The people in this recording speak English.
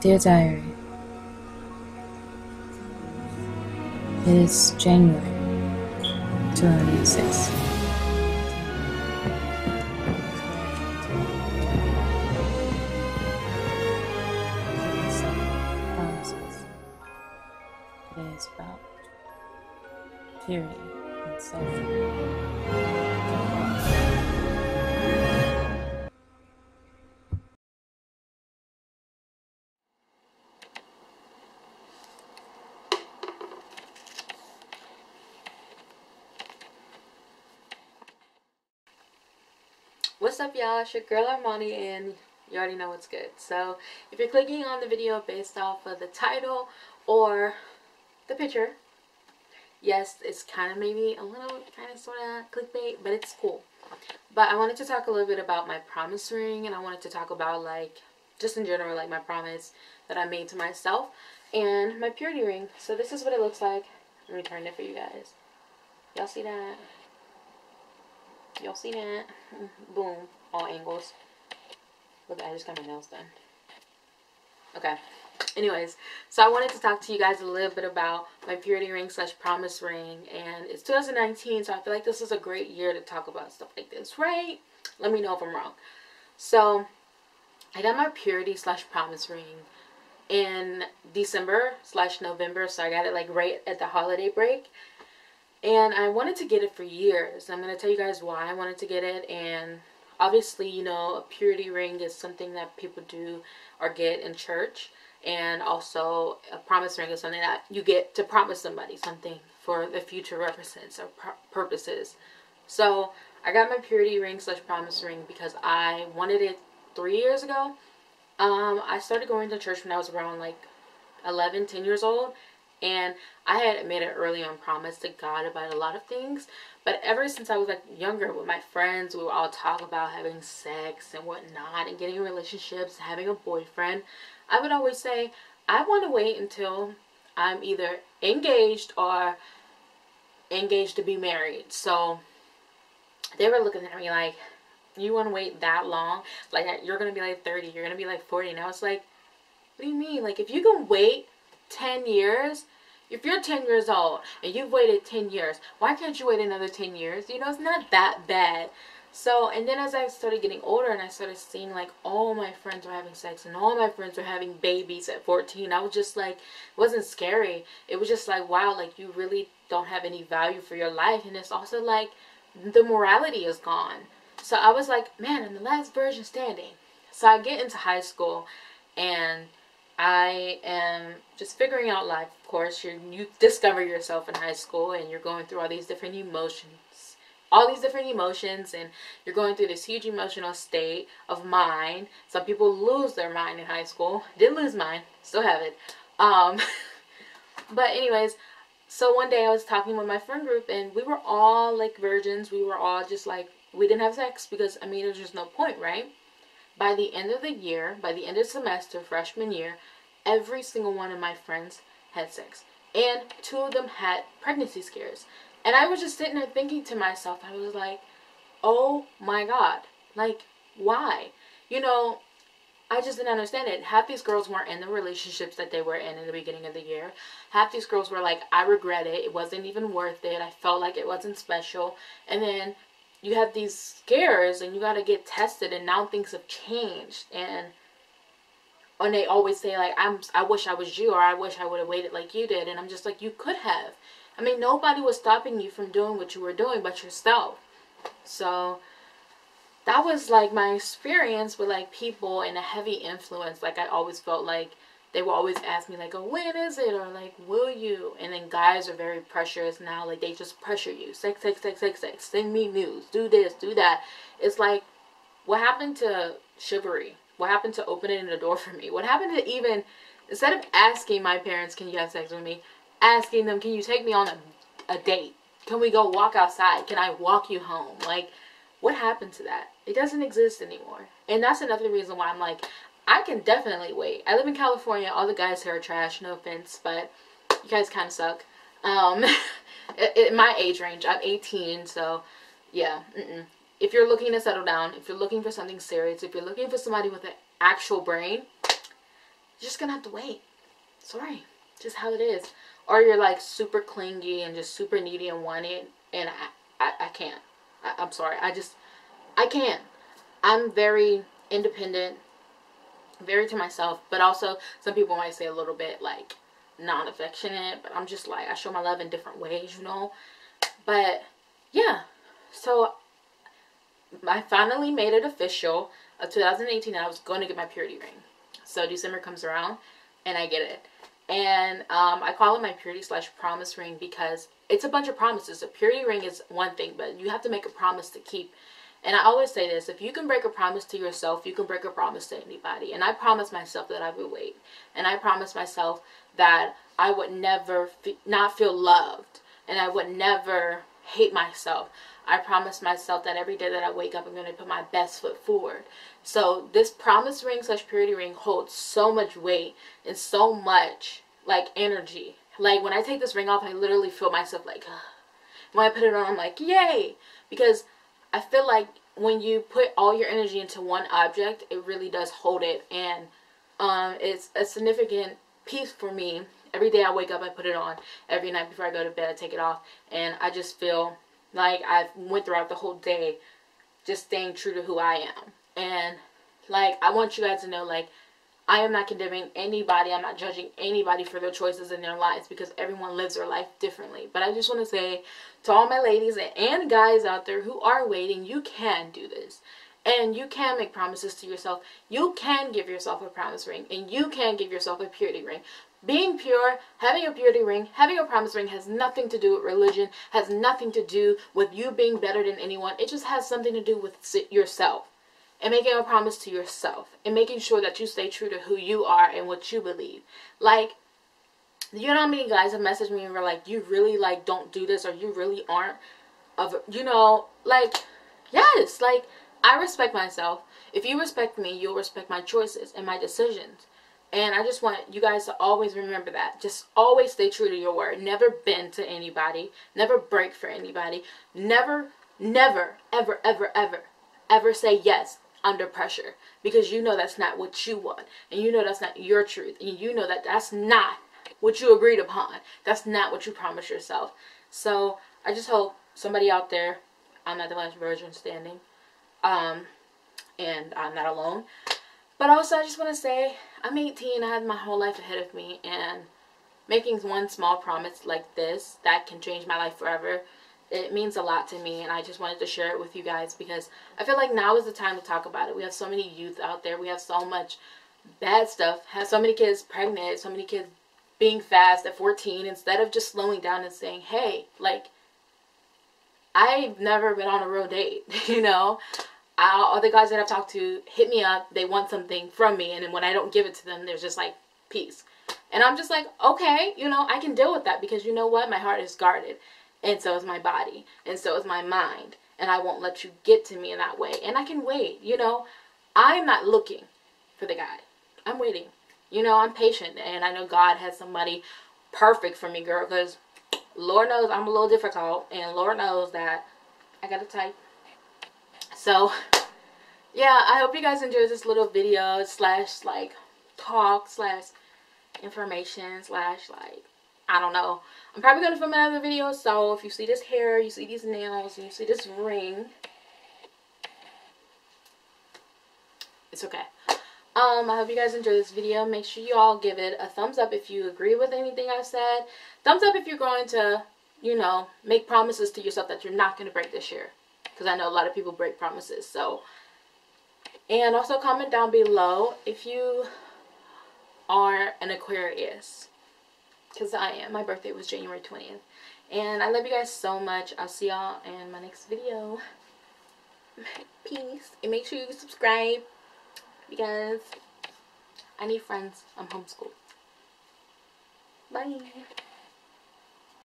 Dear Diary, it is January 2006. Promises. It is about purity and self-love. What's up, y'all? It's your girl Armani, and you already know what's good. So if you're clicking on the video based off of the title or the picture, yes, it's kind of maybe a little kind of sort of clickbait, but it's cool. But I wanted to talk a little bit about my promise ring, and I wanted to talk about, like, just in general, like my promise that I made to myself and my purity ring. So this is what it looks like. Let me turn it for you guys. Y'all see that? Y'all see that? Boom. All angles. Look, I just got my nails done. Okay. Anyways, so I wanted to talk to you guys a little bit about my purity ring / promise ring. And it's 2019, so I feel like this is a great year to talk about stuff like this, right? Let me know if I'm wrong. So, I got my purity / promise ring in December / November. So I got it like right at the holiday break. And I wanted to get it for years. I'm going to tell you guys why I wanted to get it. And obviously, you know, a purity ring is something that people do or get in church. And also, a promise ring is something that you get to promise somebody something for the future represents or purposes. So, I got my purity ring / promise ring because I wanted it 3 years ago. I started going to church when I was around like 11, 10 years old. And I had made an early on promise to God about a lot of things. But ever since I was like younger with my friends, we would all talk about having sex and whatnot and getting in relationships, having a boyfriend. I would always say, I want to wait until I'm either engaged or engaged to be married. So they were looking at me like, you want to wait that long? Like, you're going to be like 30, you're going to be like 40. And I was like, what do you mean? Like, if you can wait 10 years, if you're 10 years old and you've waited 10 years, why can't you wait another 10 years? You know, it's not that bad. So, and then as I started getting older and I started seeing like all my friends were having sex and all my friends were having babies at 14, I was just like, it wasn't scary. It was just like, wow, like you really don't have any value for your life. And it's also like the morality is gone. So I was like, man, I'm the last virgin standing. So I get into high school and I am just figuring out life. Of course, you discover yourself in high school and you're going through all these different emotions. And you're going through this huge emotional state of mind. Some people lose their mind in high school. Didn't lose mine. Still have it. But anyways, so one day I was talking with my friend group and we were all like virgins. We were all just like, we didn't have sex because, I mean, there's just no point, right? By the end of the year, by the end of the semester, freshman year, every single one of my friends had sex. And 2 of them had pregnancy scares. And I was just sitting there thinking to myself, I was like, oh my God, like, why? You know, I just didn't understand it. Half these girls weren't in the relationships that they were in the beginning of the year. Half these girls were like, I regret it. It wasn't even worth it. I felt like it wasn't special. And then you have these scares and you got to get tested and now things have changed. And they always say like, I wish I was you, or I wish I would have waited like you did. And I'm just like, you could have. I mean, nobody was stopping you from doing what you were doing but yourself. So that was like my experience with like people and a heavy influence. Like I always felt like they would always ask me like, oh, when is it? Or like, will you? And then guys are very pressurous now. Like they just pressure you. Sex, sex, sex, sex, sex. Send me news. Do this, do that. It's like, what happened to chivalry? What happened to opening the door for me? What happened to even, instead of asking my parents, can you have sex with me? Asking them, can you take me on a date? Can we go walk outside? Can I walk you home? Like, what happened to that? It doesn't exist anymore. And that's another reason why I'm like, I can definitely wait. I live in California. All the guys here are trash. No offense, but you guys kind of suck. In my age range, I'm 18, so yeah. If you're looking to settle down, if you're looking for something serious, if you're looking for somebody with an actual brain, you're just gonna have to wait. Sorry, just how it is. Or you're like super clingy and just super needy and want it, and I can't. I'm sorry. I can't. I'm very independent, very to myself, but also some people might say a little bit like non-affectionate, but I'm just like, I show my love in different ways, you know. But yeah, so I finally made it official. 2018, I was going to get my purity ring. So December comes around and I get it. And I call it my purity / promise ring because it's a bunch of promises. A purity ring is one thing, but you have to make a promise to keep. And I always say this, if you can break a promise to yourself, you can break a promise to anybody. And I promised myself that I would wait. And I promised myself that I would never not feel loved. And I would never hate myself. I promised myself that every day that I wake up, I'm going to put my best foot forward. So this promise ring / purity ring holds so much weight and so much like energy. Like when I take this ring off, I literally feel myself like, ugh. When I put it on, I'm like, yay. Because I feel like when you put all your energy into one object, it really does hold it. And it's a significant piece for me. Every day I wake up, I put it on. Every night before I go to bed, I take it off. And I just feel like I went throughout the whole day just staying true to who I am. And like, I want you guys to know, like, I am not condemning anybody. I'm not judging anybody for their choices in their lives because everyone lives their life differently. But I just want to say to all my ladies and guys out there who are waiting, you can do this. And you can make promises to yourself. You can give yourself a promise ring. And you can give yourself a purity ring. Being pure, having a purity ring, having a promise ring has nothing to do with religion, has nothing to do with you being better than anyone. It just has something to do with yourself. And making a promise to yourself. And making sure that you stay true to who you are and what you believe. Like, you know how many guys have messaged me and were like, you really, like, don't do this, or you really aren't, you know, like, yes, like, I respect myself. If you respect me, you'll respect my choices and my decisions. And I just want you guys to always remember that. Just always stay true to your word. Never bend to anybody. Never break for anybody. Never, never, ever, ever, ever, ever say yes under pressure. Because you know that's not what you want. And you know that's not your truth. And you know that that's not what you agreed upon. That's not what you promised yourself. So I just hope somebody out there, I'm not the last virgin standing. And I'm not alone. But also, I just want to say, I'm 18, I have my whole life ahead of me, and making one small promise like this that can change my life forever, it means a lot to me, and I just wanted to share it with you guys because I feel like now is the time to talk about it. We have so many youth out there, we have so much bad stuff, have so many kids pregnant, so many kids being fast at 14, instead of just slowing down and saying, hey, like, I've never been on a real date, you know? All the guys that I've talked to hit me up, they want something from me, and then when I don't give it to them, there's just like, peace. And I'm just like, okay, you know, I can deal with that because you know what? My heart is guarded, and so is my body, and so is my mind, and I won't let you get to me in that way. And I can wait, you know? I'm not looking for the guy. I'm waiting. You know, I'm patient, and I know God has somebody perfect for me, girl, because Lord knows I'm a little difficult, and Lord knows that I got a type. So, yeah, I hope you guys enjoyed this little video / like talk / information / like, I don't know. I'm probably going to film another video, so if you see this hair, you see these nails, and you see this ring, it's okay. I hope you guys enjoyed this video. Make sure you all give it a thumbs up if you agree with anything I said. Thumbs up if you're going to, you know, make promises to yourself that you're not going to break this year. Because I know a lot of people break promises. So, and also comment down below if you are an Aquarius. Because I am. My birthday was January 20th. And I love you guys so much. I'll see y'all in my next video. Peace. And make sure you subscribe. Because I need friends. I'm homeschooled. Bye.